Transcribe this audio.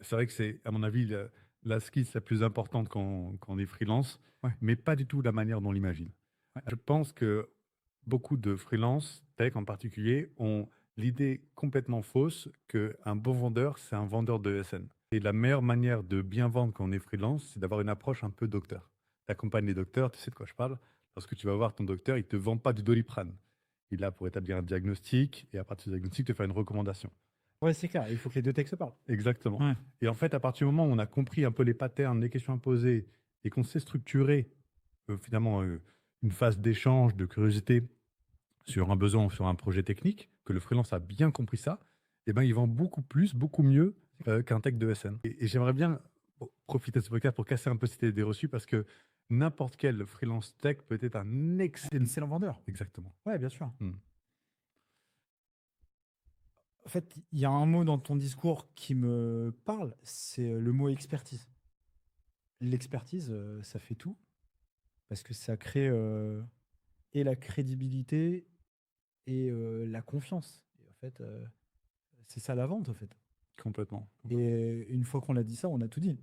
c'est vrai que c'est, à mon avis, la skill la plus importante quand on est freelance, Ouais, mais pas du tout la manière dont on l'imagine. ouais, Je pense que beaucoup de freelance, tech en particulier, ont l'idée complètement fausse qu'un bon vendeur, c'est un vendeur de SN. Et la meilleure manière de bien vendre quand on est freelance, c'est d'avoir une approche un peu docteur. Tu accompagnes les docteurs, tu sais de quoi je parle. Lorsque tu vas voir ton docteur, il ne te vend pas du Doliprane. Il est là pour établir un diagnostic et à partir du diagnostic, te faire une recommandation. ouais, c'est clair. Il faut que les deux textes se parlent. Exactement. Ouais. Et en fait, à partir du moment où on a compris un peu les patterns, les questions à poser et qu'on sait structurer finalement une phase d'échange, de curiosité sur un besoin ou sur un projet technique, que le freelance a bien compris ça, eh ben, il vend beaucoup plus, beaucoup mieux qu'un tech de SN. Et j'aimerais bien profiter de ce podcast pour casser un peu cette idée reçue parce que n'importe quel freelance tech peut être un excellent. Excellent vendeur. Exactement. Ouais, bien sûr. Hmm. En fait, il y a un mot dans ton discours qui me parle, c'est le mot expertise. L'expertise, ça fait tout, parce que ça crée et la crédibilité et la confiance. Et en fait, c'est ça la vente, en fait. Complètement. Et une fois qu'on a dit ça, on a tout dit.